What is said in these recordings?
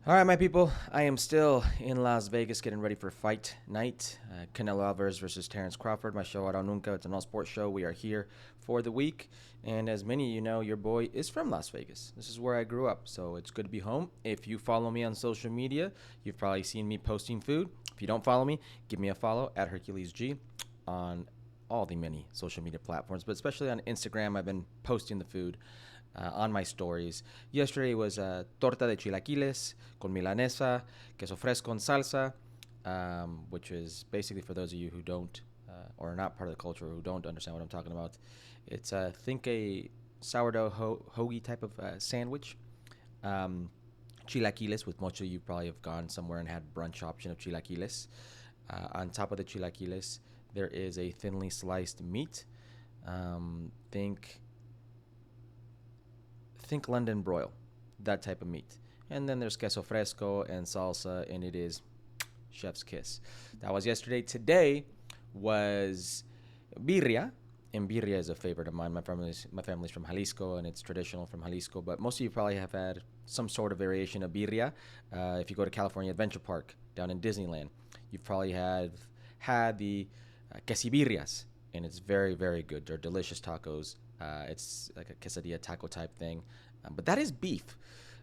All right, my people. I am still in Las Vegas getting ready for fight night. Canelo Alvarez versus Terrence Crawford. My show, Aro Nunca. It's an all-sports show. We are here for the week. And as many of you know, your boy is from Las Vegas. This is where I grew up, so it's good to be home. If you follow me on social media, you've probably seen me posting food. If you don't follow me, give me a follow at Hercules G on all the many social media platforms, but especially on Instagram. I've been posting the food on my stories. Yesterday was torta de chilaquiles con milanesa, queso fresco con salsa, which is basically, for those of you who don't or are not part of the culture, who don't understand what I'm talking about, it's think a sourdough hoagie type of sandwich. Chilaquiles, with most of you probably have gone somewhere and had brunch option of chilaquiles. On top of the chilaquiles, there is a thinly sliced meat. Think London broil, that type of meat. And then there's queso fresco and salsa, and it is chef's kiss. That was yesterday. Today was birria, and birria is a favorite of mine. My family's from Jalisco, and it's traditional from Jalisco. But most of you probably have had some sort of variation of birria. If you go to California Adventure Park down in Disneyland, you've probably had the quesibirrias, and it's very, very good. They're delicious tacos. It's like a quesadilla taco type thing, but that is beef.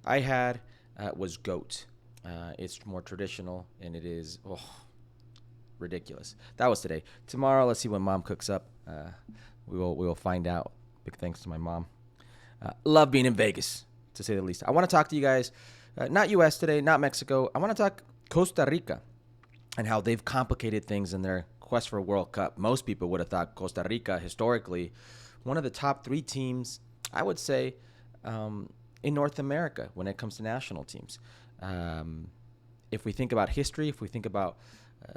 I had was goat. It's more traditional, and it is ridiculous. That was today. Tomorrow, let's see what Mom cooks up. We will find out. Big thanks to my mom. Love being in Vegas, to say the least. I want to talk to you guys, not U.S. today, not Mexico. I want to talk Costa Rica and how they've complicated things in their quest for a World Cup. Most people would have thought Costa Rica, historically, one of the top three teams, I would say, in North America when it comes to national teams. If we think about history, if we think about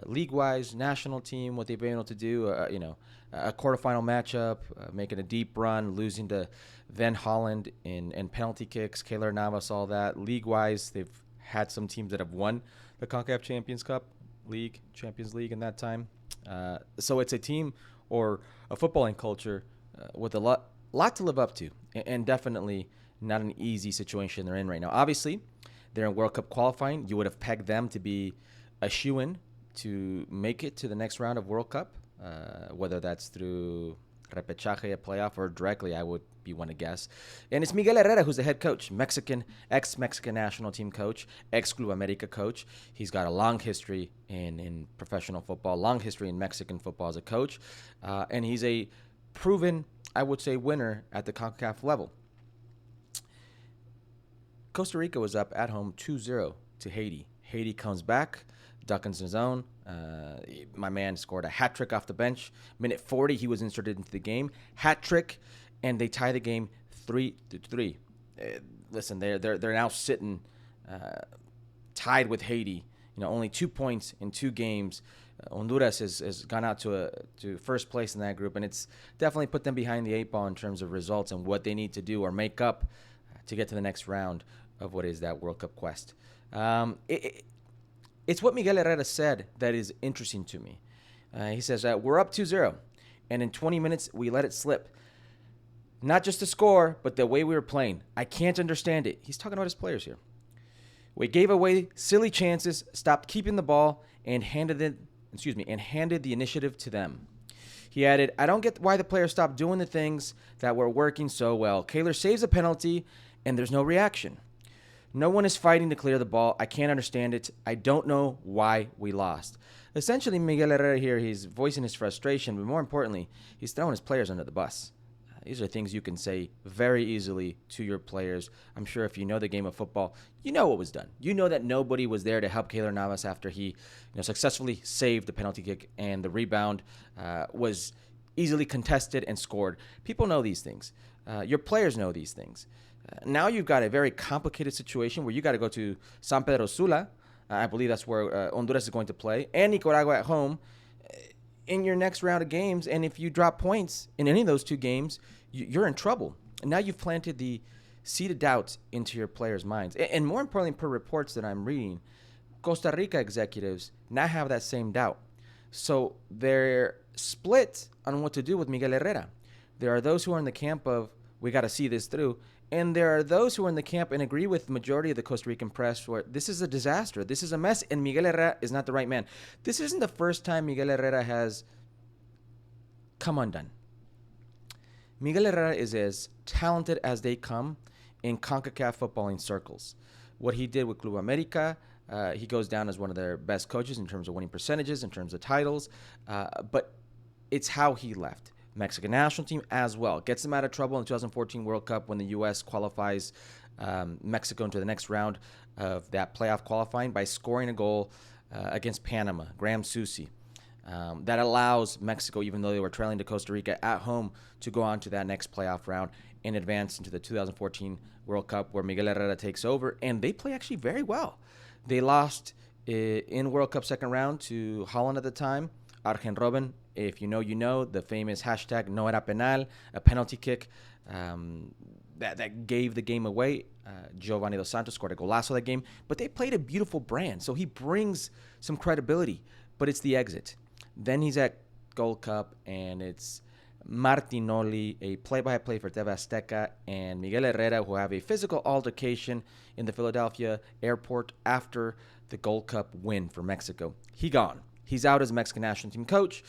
league-wise, national team, what they've been able to do, a quarterfinal matchup, making a deep run, losing to Van Holland in penalty kicks, Keylor Navas, all that. League-wise, they've had some teams that have won the CONCACAF Champions League in that time. So it's a team or a footballing culture with a lot to live up to, and definitely not an easy situation they're in right now. Obviously, they're in World Cup qualifying. You would have pegged them to be a shoo-in to make it to the next round of World Cup, whether that's through repechaje, a playoff, or directly, I would be one to guess. And it's Miguel Herrera who's the head coach, ex-Mexican national team coach, ex-Club America coach. He's got a long history in professional football, long history in Mexican football as a coach, and he's a proven, I would say, winner at the CONCACAF level. Costa Rica was up at home 2-0 to Haiti. Haiti comes back, Duckins in his own. My man scored a hat trick off the bench. Minute 40, he was inserted into the game. Hat trick, and they tie the game 3-3. Listen, they're now sitting tied with Haiti. Only 2 points in 2 games. Honduras has gone out to first place in that group, and it's definitely put them behind the 8 ball in terms of results and what they need to do or make up to get to the next round of what is that World Cup quest. It's what Miguel Herrera said that is interesting to me. He says that we're up 2-0, and in 20 minutes we let it slip. Not just the score, but the way we were playing. I can't understand it. He's talking about his players here. We gave away silly chances, stopped keeping the ball, and handed the initiative to them. He added, I don't get why the players stopped doing the things that were working so well. Keylor saves a penalty, and there's no reaction. No one is fighting to clear the ball. I can't understand it. I don't know why we lost. Essentially, Miguel Herrera here, he's voicing his frustration, but more importantly, he's throwing his players under the bus. These are things you can say very easily to your players. I'm sure if you know the game of football, you know what was done. You know that nobody was there to help Keylor Navas after he successfully saved the penalty kick, and the rebound was easily contested and scored. People know these things. Your players know these things. Now you've got a very complicated situation where you got to go to San Pedro Sula. I believe that's where Honduras is going to play, and Nicaragua at home in your next round of games. And if you drop points in any of those 2 games, you're in trouble. And now you've planted the seed of doubt into your players' minds. And more importantly, per reports that I'm reading, Costa Rica executives now have that same doubt. So they're split on what to do with Miguel Herrera. There are those who are in the camp of, we got to see this through. And there are those who are in the camp and agree with the majority of the Costa Rican press where this is a disaster. This is a mess, and Miguel Herrera is not the right man. This isn't the first time Miguel Herrera has come undone. Miguel Herrera is as talented as they come in CONCACAF footballing circles. What he did with Club America, he goes down as one of their best coaches in terms of winning percentages, in terms of titles, but it's how he left. Mexican national team as well. Gets them out of trouble in the 2014 World Cup when the U.S. qualifies Mexico into the next round of that playoff qualifying by scoring a goal against Panama, Graham Susi. That allows Mexico, even though they were trailing to Costa Rica at home, to go on to that next playoff round and advance into the 2014 World Cup where Miguel Herrera takes over. And they play actually very well. They lost in World Cup second round to Holland at the time. Arjen Robben, if you know, you know, the famous hashtag no era penal, a penalty kick that gave the game away. Giovanni Dos Santos scored a golazo that game, but they played a beautiful brand. So he brings some credibility, but it's the exit. Then he's at Gold Cup, and it's Martinoli, a play-by-play for TV Azteca, and Miguel Herrera, who have a physical altercation in the Philadelphia airport after the Gold Cup win for Mexico. He gone. He's out as Mexican national team coach.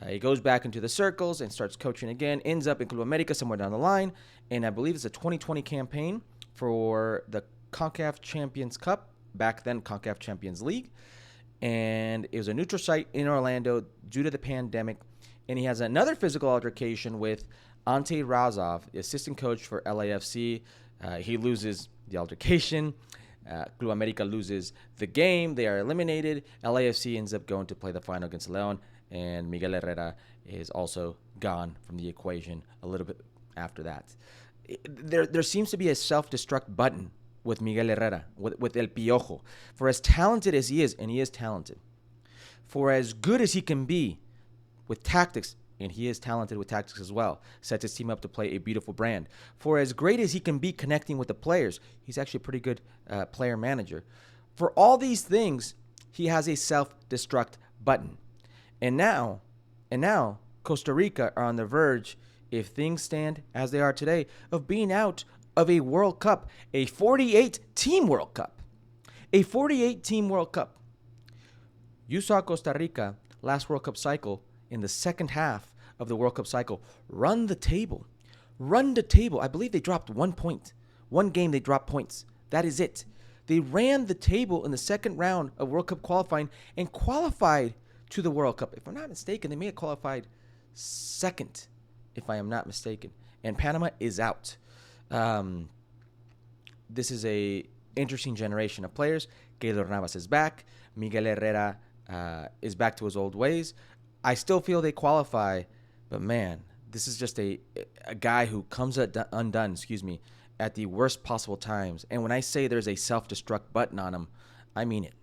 He goes back into the circles and starts coaching again, ends up in Club America somewhere down the line, and I believe it's a 2020 campaign for the CONCACAF Champions Cup, back then CONCACAF Champions League, and it was a neutral site in Orlando due to the pandemic, and he has another physical altercation with Ante Razov, the assistant coach for LAFC. He loses the altercation. Club America loses the game. They are eliminated. LAFC ends up going to play the final against Leon, and Miguel Herrera is also gone from the equation a little bit after that. There seems to be a self-destruct button with Miguel Herrera, with El Piojo. For as talented as he is, and he is talented, for as good as he can be with tactics, and he is talented with tactics as well, sets his team up to play a beautiful brand. For as great as he can be connecting with the players, he's actually a pretty good player manager. For all these things, he has a self-destruct button. And now, Costa Rica are on the verge, if things stand as they are today, of being out of a World Cup, a 48-team World Cup. A 48-team World Cup. You saw Costa Rica last World Cup cycle in the second half of the World Cup cycle run the table. Run the table. I believe they dropped 1 point. One game they dropped points. That is it. They ran the table in the second round of World Cup qualifying and qualified to the World Cup. If I'm not mistaken, they may have qualified second, if I am not mistaken. And Panama is out. This is a interesting generation of players. Keylor Navas is back. Miguel Herrera is back to his old ways. I still feel they qualify, but man, this is just a guy who comes undone, at the worst possible times. And when I say there's a self-destruct button on him, I mean it.